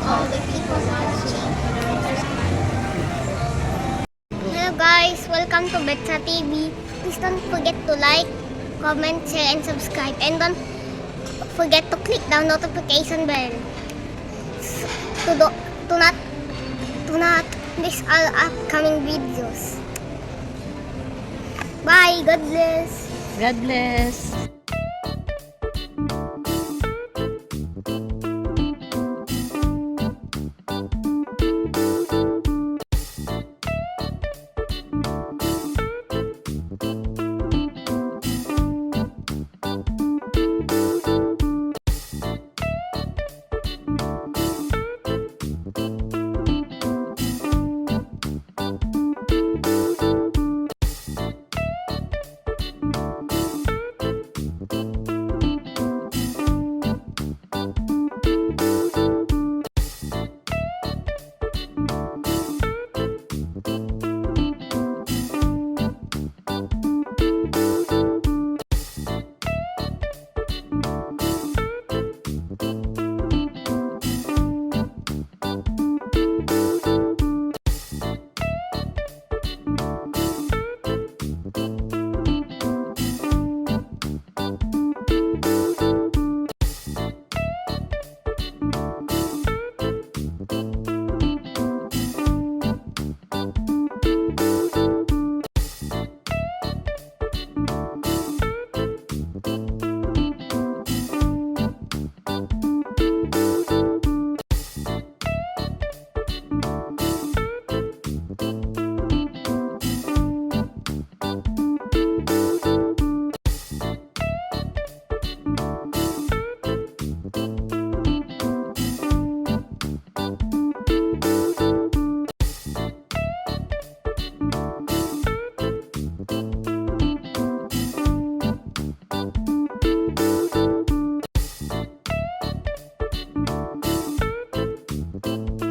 all the people watching. Hello guys, welcome to Betsa TV. Please don't forget to like, comment, share, and subscribe. And don't forget to click the notification bell to not miss all upcoming videos. Bye. God bless. God bless.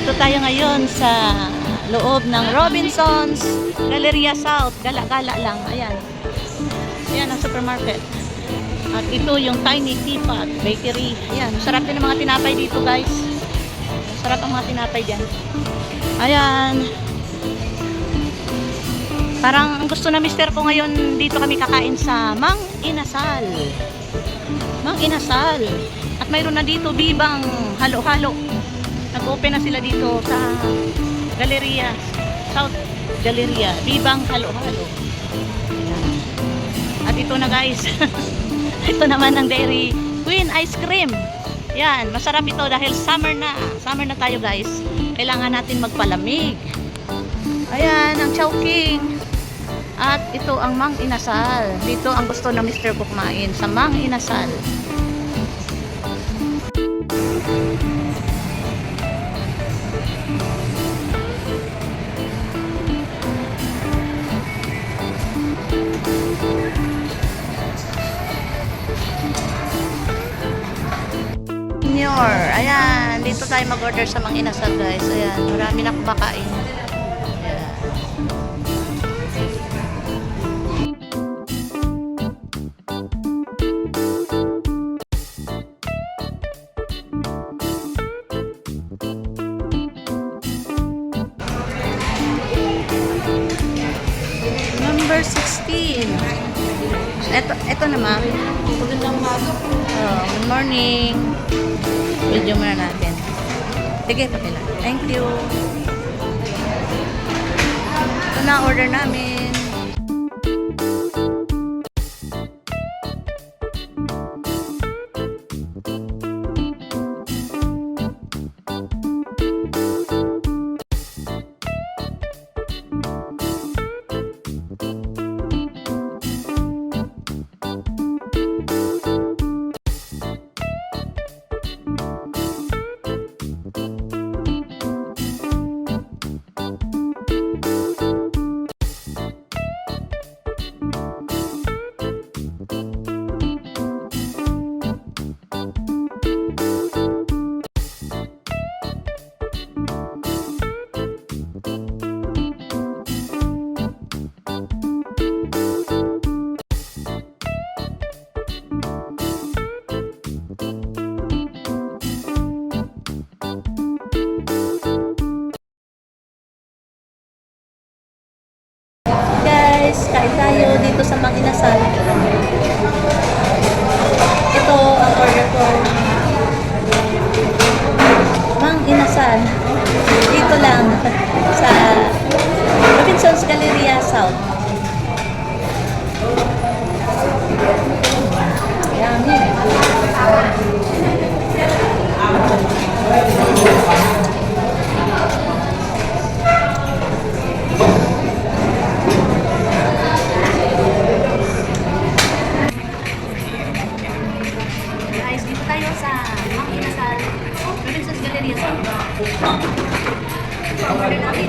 Ito tayo ngayon sa loob ng Robinsons Galleria South. Gala-gala lang. Ayan. Ayan ang supermarket. At ito yung Tiny Teapot Bakery. Ayan. Sarap din ang mga tinapay dito, guys. Sarap ang mga tinapay dyan. Ayan. Parang ang gusto na mister ko ngayon, dito kami kakain sa Mang Inasal. Mang Inasal. At mayroon na dito bibang halo-halo. Nag-open na sila dito sa Galleria, South Galleria, bibang halo-halo. At ito na guys, ito naman ang Dairy Queen Ice Cream. Yan, masarap ito dahil summer na. Summer na tayo guys. Kailangan natin magpalamig. Ayan, ang Chowking. At ito ang Mang Inasal. Dito ang gusto ng Mr. ko kumain, sa Mang Inasal. Ayan, dito tayo mag-order sa Mang Inasal guys. Ayan, marami na kumakain. Ayan. Number 16. Ito naman. Good morning. Video muna natin. Sige, pakilang. Thank you. Ito na order namin. Inasal. Dito lang sa Robinsons Galleria South. Yummy. Guys, dito tayo sa Mang Inasal Robinsons Galleria South. Order natin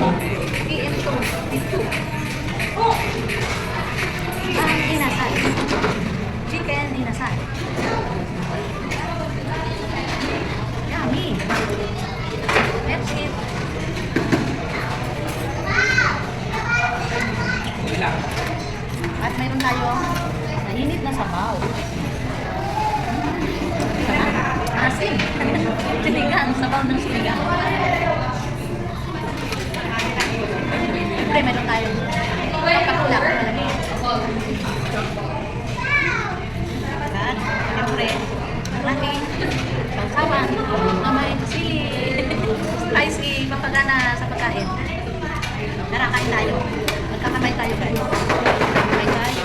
PM2 dito. Ang inasal. Chicken inasal. Yummy. Let's eat. At mayroon tayong mainit na sabaw. Asin. Sinigang. Sabaw ng sinigang. Siyempre, meron tayong pagkakula. At, siyempre, ang ating sausawan na may sili, spicy, papagana sa pagkain. Tara, kain tayo. Magkakamay tayo, guys. Magkakamay tayo.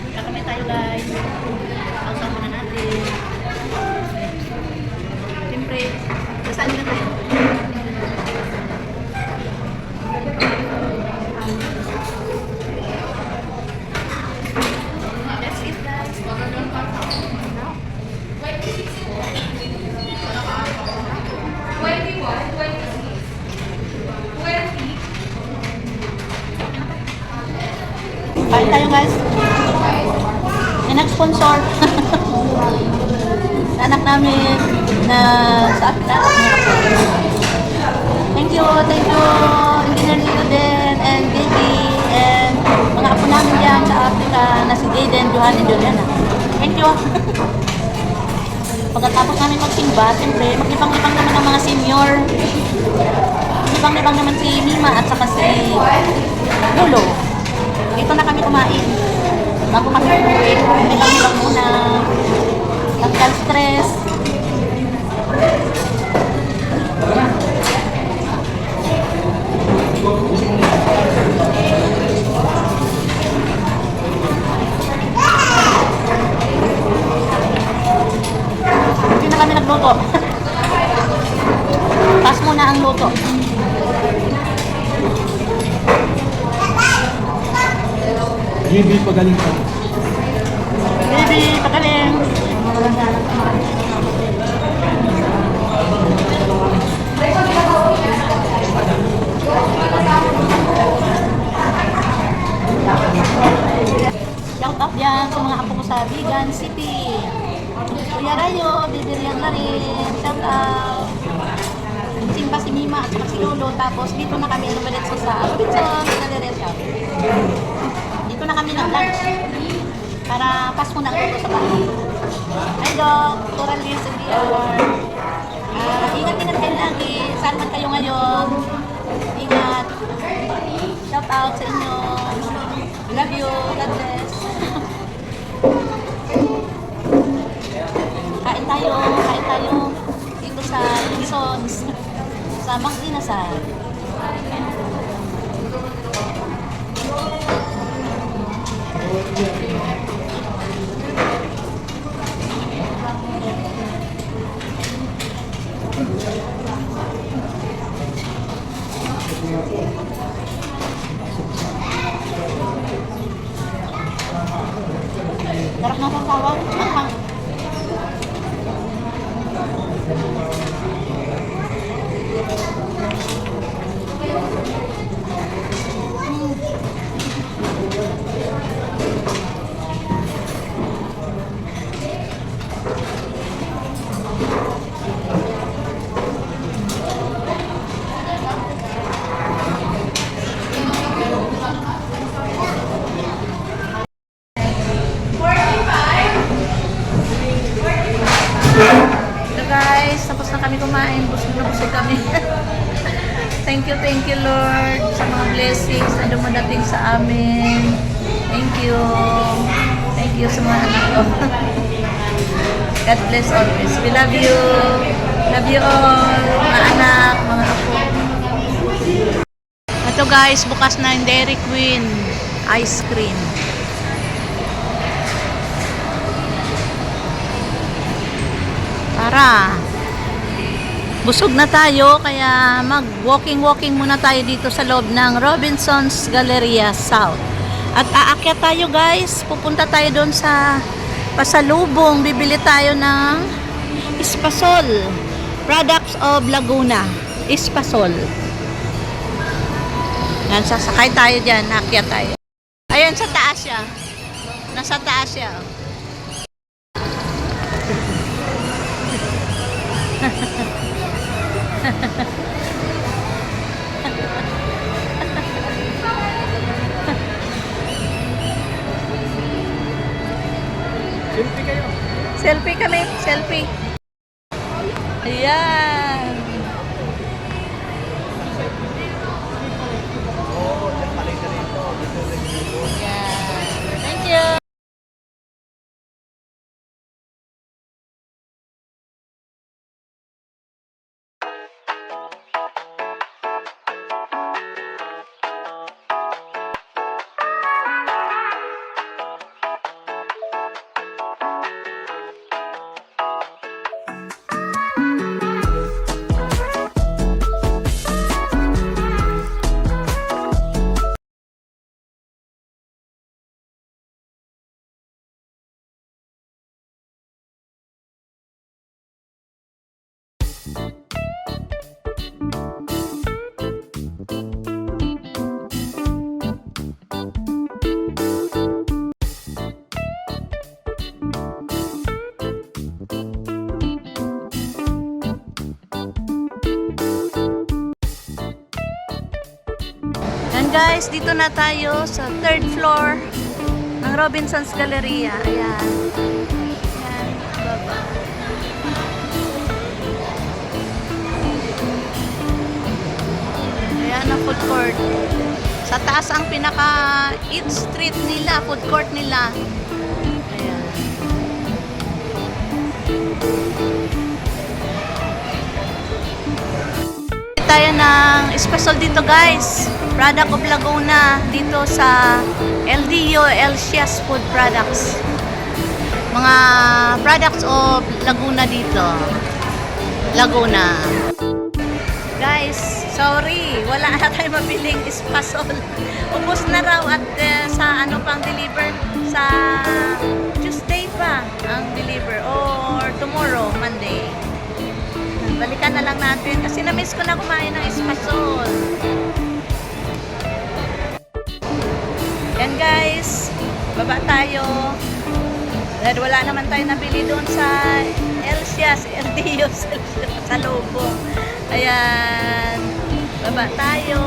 Magkakamay tayo, guys. Sausaw muna natin. Siyempre, dasal na tayo. That's it, guys. Now. Kain tayo, guys. May nag-sponsor. Sa anak namin na sa Apila. Thank you, Engineer Leo din, and Baby, and mga apo namin dyan sa Africa na si Jaden, Johan, and Juliana. Thank you. Pagkatapos namin magsimba, siyempre, maglibang-libang naman ang mga senior. Maglibang-libang naman si Mima at saka si Lolo. Dito na kami kumain. Bago kami umuwi, maglibang-libang muna. Tanggal stress. Hindi na kami nagluto. Pas muna ang luto. Baby, pagaling ka. Baby, pagaling. Shout out yan sa mga apo ko sa Bigan City. Kuya Rayo, bibiriyan na rin. Shout out. Simba si Mima at saka si Lolo. Tapos dito na kami umiritso sa Robinsons Galleria South. Dito na kami nag-lunch. Para pasko na ang luto sa bahay. Hi Doc, Toralis and DR. Ingat-ingat kayo lagi. Saan man kayo ngayon. Ingat. Shout out sa inyo. Love you. God bless. Kain tayo dito sa Robinsons sa Mang Inasal. Sarap ng sasawan. Anghang. kami kumain, busog na busog kami. Thank you Lord sa mga blessings na dumadating sa amin. Thank you. you sa mga anak ko. God bless always. We love you. Love you all. Mga anak, mga apo. Ito guys, bukas na yung Dairy Queen ice cream. Tara. Busog na tayo, kaya mag-walking muna tayo dito sa loob ng Robinsons Galleria South. At aakyat tayo guys, pupunta tayo doon sa pasalubong, bibili tayo ng Espasol, products of Laguna, Espasol. Yan, sasakay tayo dyan, aakyat tayo. Ayan, sa taas siya. Nasa taas siya. Selfie kayo. Selfie kami, selfie. Ayan. Ayan. Thank you. Yan guys, dito na tayo sa third floor ng Robinsons Galleria. Ayan. Ayan, baba. Ayan ang food court. Sa taas ang pinaka-eat street nila, food court nila. Ayan. Tayo ng Espasol dito guys, product of Laguna, dito sa LDO Elsias Food Products, mga products of Laguna dito, Laguna. Guys, sorry, wala na tayo mabiling Espasol. Ubus na raw at sa ano pang deliver, sa Tuesday pa ang deliver or tomorrow, Monday. Balikan na lang natin kasi na-miss ko na kumain ng Espasol. Yan guys, baba tayo. Dahil wala naman tayo nabili doon sa Elsias, LDO sa Lobong. Ayan, baba tayo.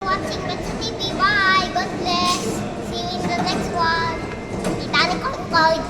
Watching Betsa TV. Bye. God bless. See you in the next one. Titanic Concord.